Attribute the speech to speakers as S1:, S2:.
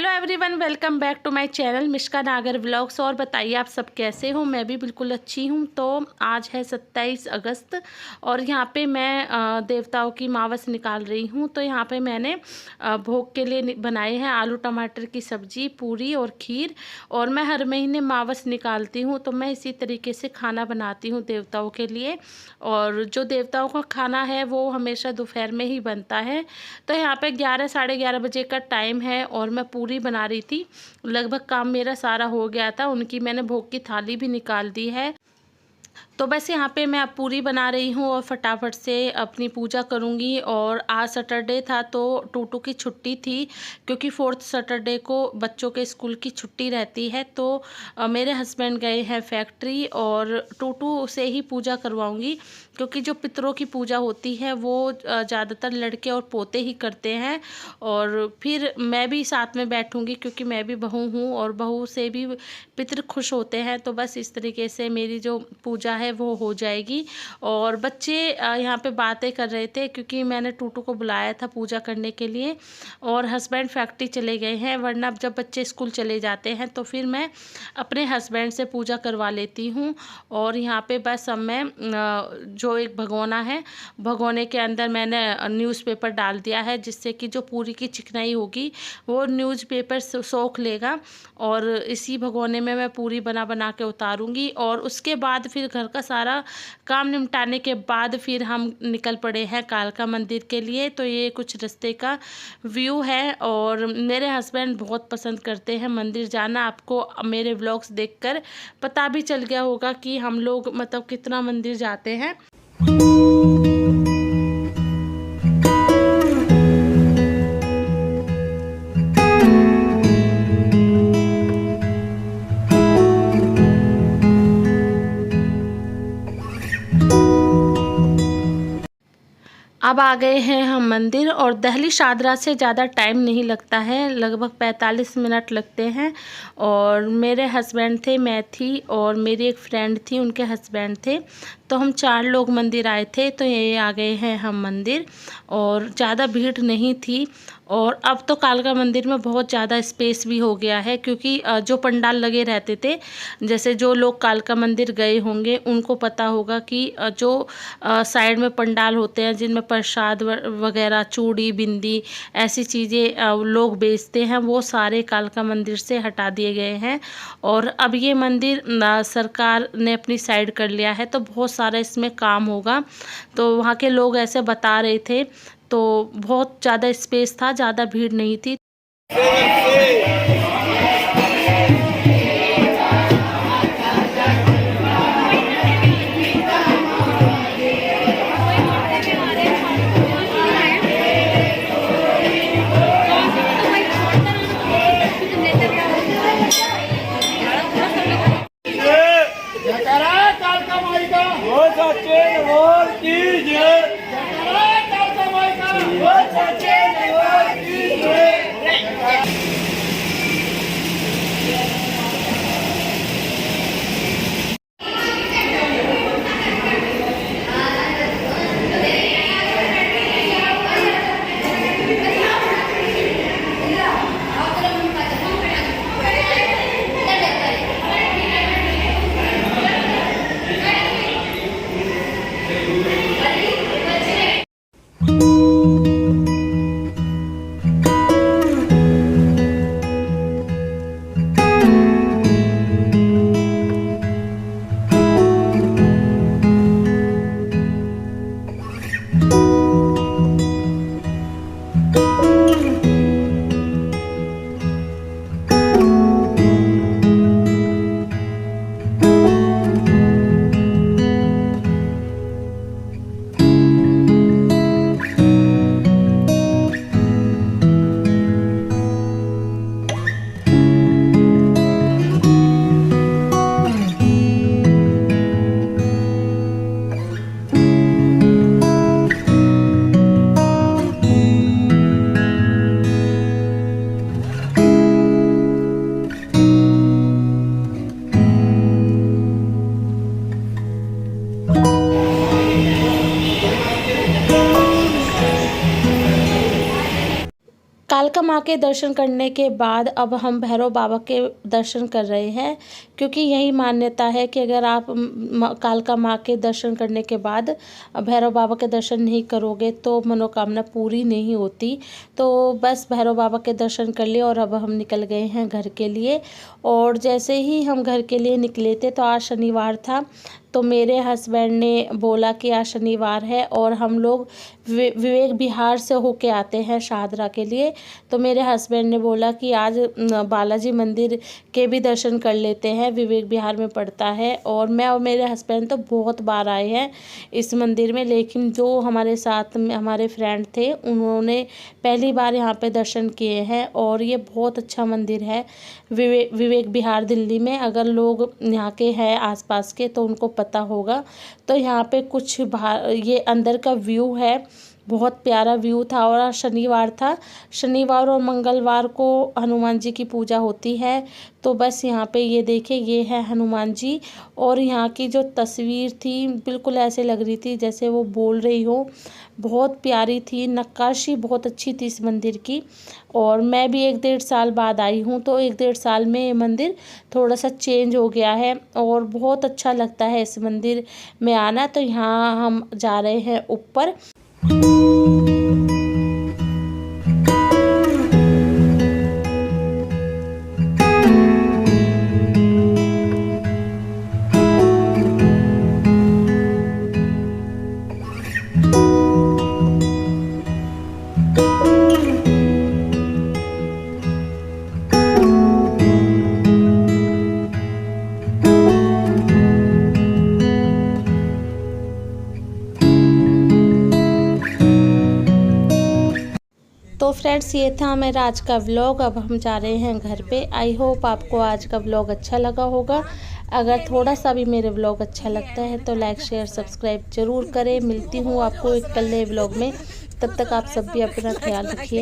S1: Hello everyone, welcome back to my channel Mishka Nagar vlogs. और बताइए आप सब कैसे हो। मैं भी बिल्कुल अच्छी हूँ। तो आज है 27 अगस्त और यहाँ पे मैं देवताओं की मावस निकाल रही हूँ। तो यहाँ पे मैंने भोग के लिए बनाए हैं आलू टमाटर की सब्ज़ी, पूरी और खीर। और मैं हर महीने मावस निकालती हूँ तो मैं इसी तरीके से खाना बनाती हूँ देवताओं के लिए। और जो देवताओं का खाना है वो हमेशा दोपहर में ही बनता है। तो यहाँ पे 11 साढ़े 11 बजे का टाइम है और मैं पूरी बना रही थी। लगभग काम मेरा सारा हो गया था। उनकी मैंने भोग की थाली भी निकाल दी है। तो बस यहाँ पे मैं अब पूरी बना रही हूँ और फटाफट से अपनी पूजा करूँगी। और आज सैटरडे था तो टूटू की छुट्टी थी, क्योंकि 4th सैटरडे को बच्चों के स्कूल की छुट्टी रहती है। तो मेरे हस्बैंड गए हैं फैक्ट्री और टूटू से ही पूजा करवाऊँगी, क्योंकि जो पितरों की पूजा होती है वो ज़्यादातर लड़के और पोते ही करते हैं। और फिर मैं भी साथ में बैठूँगी, क्योंकि मैं भी बहू हूँ और बहू से भी पितर खुश होते हैं। तो बस इस तरीके से मेरी जो पूजा है वो हो जाएगी। और बच्चे यहाँ पे बातें कर रहे थे, क्योंकि मैंने टूटू को बुलाया था पूजा करने के लिए और हस्बैंड फैक्ट्री चले गए हैं। वरना जब बच्चे स्कूल चले जाते हैं तो फिर मैं अपने हस्बैंड से पूजा करवा लेती हूँ। और यहाँ पे बस अब मैं जो एक भगोना है, भगोने के अंदर मैंने न्यूज़पेपर डाल दिया है, जिससे कि जो पूरी की चिकनाई होगी वो न्यूज़पेपर सोख लेगा। और इसी भगोने में मैं पूरी बना बना के उतारूँगी। और उसके बाद फिर घर का सारा काम निपटाने के बाद फिर हम निकल पड़े हैं कालका मंदिर के लिए। तो ये कुछ रास्ते का व्यू है और मेरे हस्बैंड बहुत पसंद करते हैं मंदिर जाना। आपको मेरे व्लॉग्स देखकर पता भी चल गया होगा कि हम लोग मतलब कितना मंदिर जाते हैं। अब आ गए हैं हम मंदिर और दहली शादरा से ज़्यादा टाइम नहीं लगता है, लगभग 45 मिनट लगते हैं। और मेरे हस्बैंड थे, मैं थी और मेरी एक फ्रेंड थी, उनके हस्बैंड थे। तो हम 4 लोग मंदिर आए थे। तो ये आ गए हैं हम मंदिर और ज़्यादा भीड़ नहीं थी। और अब तो कालका मंदिर में बहुत ज़्यादा स्पेस भी हो गया है, क्योंकि जो पंडाल लगे रहते थे, जैसे जो लोग कालका मंदिर गए होंगे उनको पता होगा कि जो साइड में पंडाल होते हैं जिनमें प्रसाद वगैरह, चूड़ी, बिंदी, ऐसी चीज़ें लोग बेचते हैं, वो सारे कालका मंदिर से हटा दिए गए हैं। और अब ये मंदिर सरकार ने अपनी साइड कर लिया है, तो बहुत सारा इसमें काम होगा। तो वहाँ के लोग ऐसे बता रहे थे। तो बहुत ज़्यादा स्पेस था, ज़्यादा भीड़ नहीं थी। कालका माँ के दर्शन करने के बाद अब हम भैरव बाबा के दर्शन कर रहे हैं, क्योंकि यही मान्यता है कि अगर आप कालका माँ के दर्शन करने के बाद भैरव बाबा के दर्शन नहीं करोगे तो मनोकामना पूरी नहीं होती। तो बस भैरव बाबा के दर्शन कर लिए और अब हम निकल गए हैं घर के लिए। और जैसे ही हम घर के लिए निकले थे तो आज शनिवार था, तो मेरे हस्बैंड ने बोला कि आज शनिवार है और हम लोग विवेक विहार से होके आते हैं शाहदरा के लिए। तो मेरे हस्बैंड ने बोला कि आज बालाजी मंदिर के भी दर्शन कर लेते हैं, विवेक विहार में पड़ता है। और मैं और मेरे हस्बैंड तो बहुत बार आए हैं इस मंदिर में, लेकिन जो हमारे साथ में हमारे फ्रेंड थे उन्होंने पहली बार यहाँ पे दर्शन किए हैं। और ये बहुत अच्छा मंदिर है विवेक विहार दिल्ली में। अगर लोग यहाँ के हैं आसपास के तो उनको पता होगा। तो यहाँ पे कुछ बाहर ये अंदर का व्यू है, बहुत प्यारा व्यू था। और आज शनिवार था, शनिवार और मंगलवार को हनुमान जी की पूजा होती है। तो बस यहाँ पे ये देखे, ये है हनुमान जी। और यहाँ की जो तस्वीर थी बिल्कुल ऐसे लग रही थी जैसे वो बोल रही हो, बहुत प्यारी थी, नक्काशी बहुत अच्छी थी इस मंदिर की। और मैं भी 1-1.5 साल बाद आई हूँ, तो 1-1.5 साल में ये मंदिर थोड़ा सा चेंज हो गया है और बहुत अच्छा लगता है इस मंदिर में आना। तो यहाँ हम जा रहे हैं ऊपर। तो फ्रेंड्स, ये था मेरा आज का व्लॉग। अब हम जा रहे हैं घर पे। आई होप आपको आज का व्लॉग अच्छा लगा होगा। अगर थोड़ा सा भी मेरे व्लॉग अच्छा लगता है तो लाइक शेयर सब्सक्राइब जरूर करें। मिलती हूँ आपको एक कल नए व्लॉग में, तब तक आप सब भी अपना ख्याल रखिए।